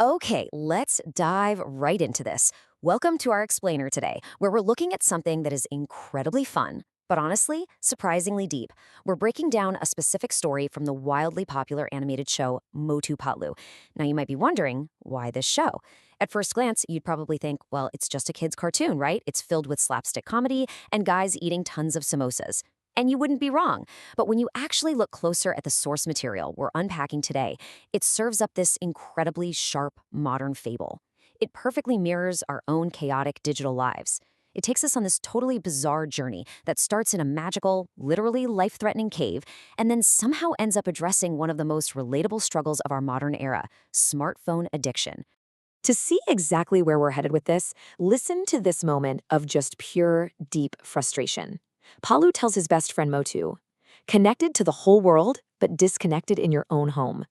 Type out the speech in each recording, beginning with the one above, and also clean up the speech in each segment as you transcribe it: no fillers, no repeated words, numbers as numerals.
Okay, let's dive right into this. Welcome to our explainer today, where we're looking at something that is incredibly fun, but honestly, surprisingly deep. We're breaking down a specific story from the wildly popular animated show Motu Patlu. Now, you might be wondering, why this show? At first glance, you'd probably think, well, it's just a kid's cartoon, right? It's filled with slapstick comedy and guys eating tons of samosas. And you wouldn't be wrong. But when you actually look closer at the source material we're unpacking today, it serves up this incredibly sharp modern fable. It perfectly mirrors our own chaotic digital lives. It takes us on this totally bizarre journey that starts in a magical, literally life-threatening cave, and then somehow ends up addressing one of the most relatable struggles of our modern era, smartphone addiction. To see exactly where we're headed with this, listen to this moment of just pure, deep frustration. Palu tells his best friend Motu, "Connected to the whole world, but disconnected in your own home."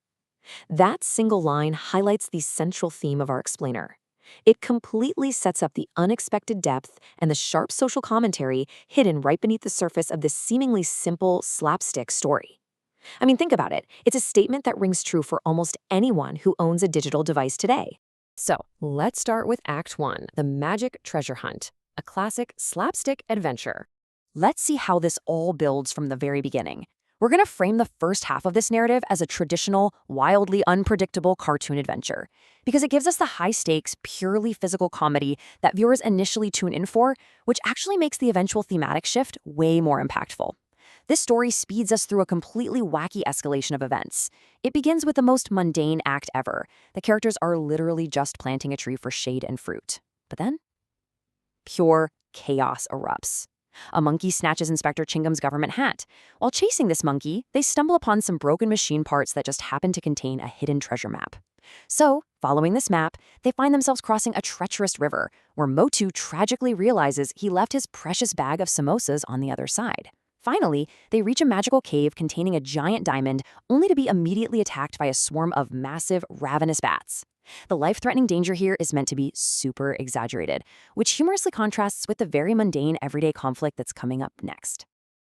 That single line highlights the central theme of our explainer. It completely sets up the unexpected depth and the sharp social commentary hidden right beneath the surface of this seemingly simple slapstick story. I mean, think about it. It's a statement that rings true for almost anyone who owns a digital device today. So, let's start with Act 1, the Magic Treasure Hunt, a classic slapstick adventure. Let's see how this all builds from the very beginning. We're going to frame the first half of this narrative as a traditional, wildly unpredictable cartoon adventure, because it gives us the high-stakes, purely physical comedy that viewers initially tune in for, which actually makes the eventual thematic shift way more impactful. This story speeds us through a completely wacky escalation of events. It begins with the most mundane act ever. The characters are literally just planting a tree for shade and fruit. But then, pure chaos erupts. A monkey snatches Inspector Chingham's government hat. While chasing this monkey, they stumble upon some broken machine parts that just happen to contain a hidden treasure map. So, following this map, they find themselves crossing a treacherous river, where Motu tragically realizes he left his precious bag of samosas on the other side. Finally, they reach a magical cave containing a giant diamond, only to be immediately attacked by a swarm of massive, ravenous bats. The life-threatening danger here is meant to be super exaggerated, which humorously contrasts with the very mundane everyday conflict that's coming up next.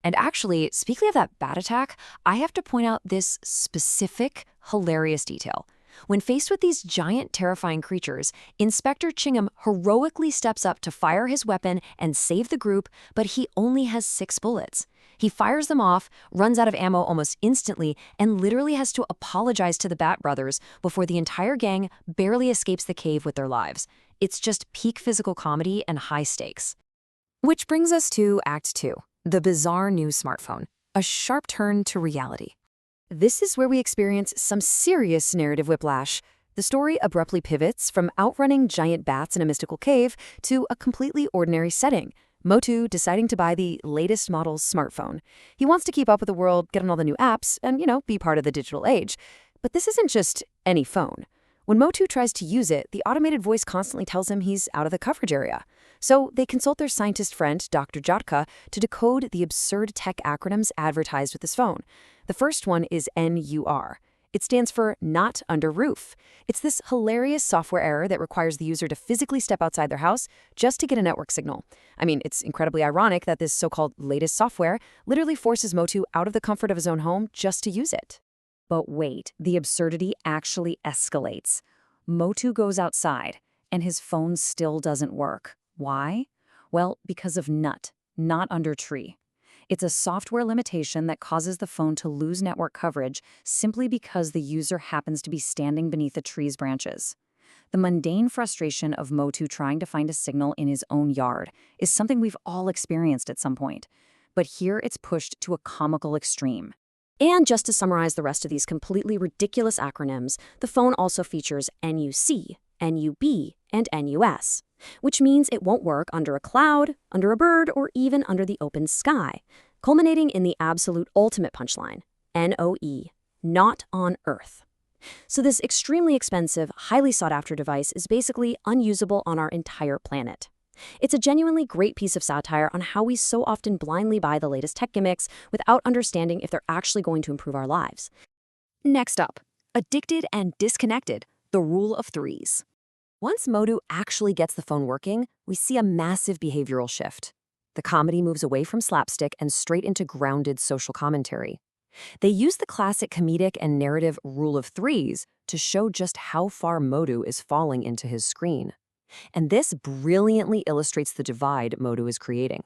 And actually, speaking of that bat attack, I have to point out this specific, hilarious detail. When faced with these giant, terrifying creatures, Inspector Chingham heroically steps up to fire his weapon and save the group, but he only has 6 bullets. He fires them off, runs out of ammo almost instantly, and literally has to apologize to the Bat Brothers before the entire gang barely escapes the cave with their lives. It's just peak physical comedy and high stakes. Which brings us to Act 2, the bizarre new smartphone, a sharp turn to reality. This is where we experience some serious narrative whiplash. The story abruptly pivots from outrunning giant bats in a mystical cave to a completely ordinary setting. Motu deciding to buy the latest model's smartphone. He wants to keep up with the world, get on all the new apps, and, be part of the digital age. But this isn't just any phone. When Motu tries to use it, the automated voice constantly tells him he's out of the coverage area. So they consult their scientist friend, Dr. Jatka, to decode the absurd tech acronyms advertised with his phone. The first one is NUR. It stands for Not Under Roof. It's this hilarious software error that requires the user to physically step outside their house just to get a network signal. I mean, it's incredibly ironic that this so-called latest software literally forces Motu out of the comfort of his own home just to use it. But wait, the absurdity actually escalates. Motu goes outside, and his phone still doesn't work. Why? Well, because of NUT, Not Under Tree. It's a software limitation that causes the phone to lose network coverage simply because the user happens to be standing beneath a tree's branches. The mundane frustration of Motu trying to find a signal in his own yard is something we've all experienced at some point. But here it's pushed to a comical extreme. And just to summarize the rest of these completely ridiculous acronyms, the phone also features NUC, NUB, and NUS, which means it won't work under a cloud, under a bird, or even under the open sky, culminating in the absolute ultimate punchline, NOE, not on Earth. So this extremely expensive, highly sought-after device is basically unusable on our entire planet. It's a genuinely great piece of satire on how we so often blindly buy the latest tech gimmicks without understanding if they're actually going to improve our lives. Next up, Addicted and Disconnected, the Rule of Threes. Once Motu actually gets the phone working, we see a massive behavioral shift. The comedy moves away from slapstick and straight into grounded social commentary. They use the classic comedic and narrative rule of threes to show just how far Motu is falling into his screen. And this brilliantly illustrates the divide Motu is creating.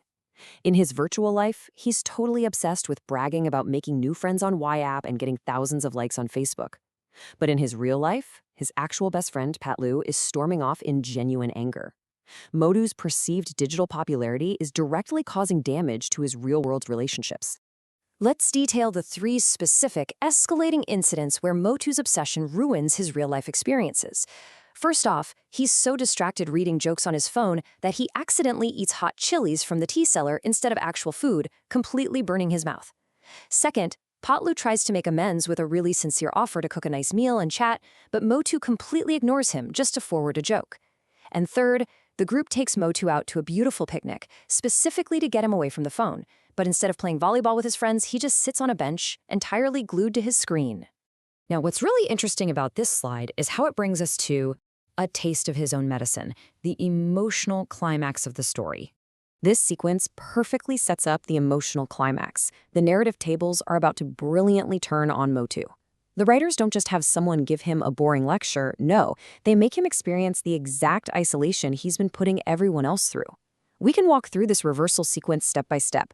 In his virtual life, he's totally obsessed with bragging about making new friends on Y-app and getting thousands of likes on Facebook. But in his real life, his actual best friend, Patlu, is storming off in genuine anger. Motu's perceived digital popularity is directly causing damage to his real-world relationships. Let's detail the three specific, escalating incidents where Motu's obsession ruins his real-life experiences. First off, he's so distracted reading jokes on his phone that he accidentally eats hot chilies from the tea cellar instead of actual food, completely burning his mouth. Second, Patlu tries to make amends with a really sincere offer to cook a nice meal and chat, but Motu completely ignores him just to forward a joke. And third, the group takes Motu out to a beautiful picnic, specifically to get him away from the phone. But instead of playing volleyball with his friends, he just sits on a bench, entirely glued to his screen. Now, what's really interesting about this slide is how it brings us to a taste of his own medicine, the emotional climax of the story. This sequence perfectly sets up the emotional climax. The narrative tables are about to brilliantly turn on Motu. The writers don't just have someone give him a boring lecture, no, they make him experience the exact isolation he's been putting everyone else through. We can walk through this reversal sequence step by step.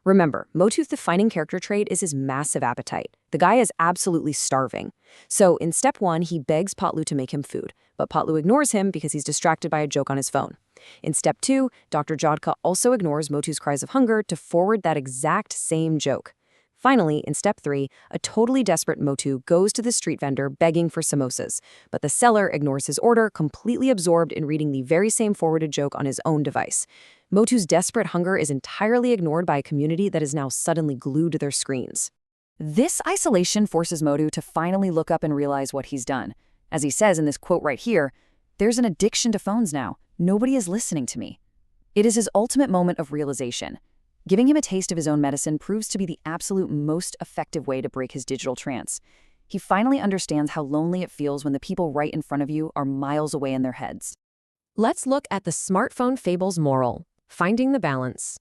Remember, Motu's defining character trait is his massive appetite. The guy is absolutely starving. So in step 1, he begs Patlu to make him food, but Patlu ignores him because he's distracted by a joke on his phone. In step 2, Dr. Jodka also ignores Motu's cries of hunger to forward that exact same joke. Finally, in step 3, a totally desperate Motu goes to the street vendor begging for samosas, but the seller ignores his order, completely absorbed in reading the very same forwarded joke on his own device. Motu's desperate hunger is entirely ignored by a community that is now suddenly glued to their screens. This isolation forces Motu to finally look up and realize what he's done. As he says in this quote right here, "There's an addiction to phones now. Nobody is listening to me." It is his ultimate moment of realization. Giving him a taste of his own medicine proves to be the absolute most effective way to break his digital trance. He finally understands how lonely it feels when the people right in front of you are miles away in their heads. Let's look at the smartphone fable's moral, finding the balance.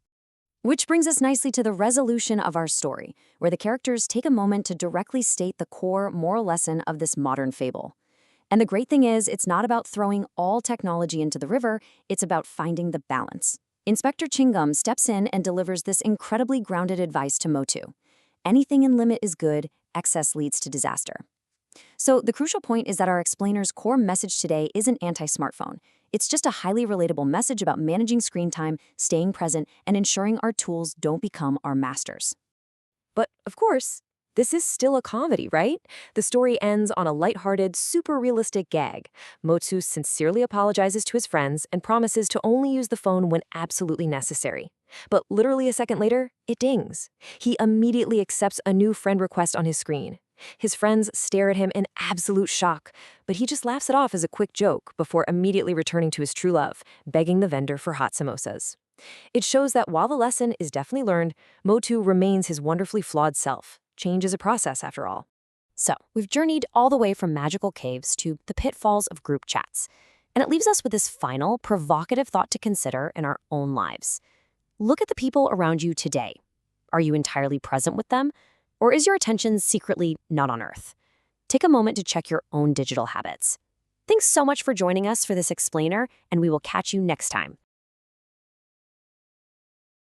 Which brings us nicely to the resolution of our story, where the characters take a moment to directly state the core moral lesson of this modern fable. And the great thing is, it's not about throwing all technology into the river, it's about finding the balance. Inspector Chingum steps in and delivers this incredibly grounded advice to Motu. Anything in limit is good, excess leads to disaster. So the crucial point is that our explainer's core message today isn't anti-smartphone. It's just a highly relatable message about managing screen time, staying present, and ensuring our tools don't become our masters. But, of course, this is still a comedy, right? The story ends on a lighthearted, super realistic gag. Motu sincerely apologizes to his friends and promises to only use the phone when absolutely necessary. But literally a second later, it dings. He immediately accepts a new friend request on his screen. His friends stare at him in absolute shock, but he just laughs it off as a quick joke before immediately returning to his true love, begging the vendor for hot samosas. It shows that while the lesson is definitely learned, Motu remains his wonderfully flawed self. Change is a process, after all. So, we've journeyed all the way from magical caves to the pitfalls of group chats. And it leaves us with this final, provocative thought to consider in our own lives. Look at the people around you today. Are you entirely present with them? Or is your attention secretly not on Earth? Take a moment to check your own digital habits. Thanks so much for joining us for this explainer, and we will catch you next time.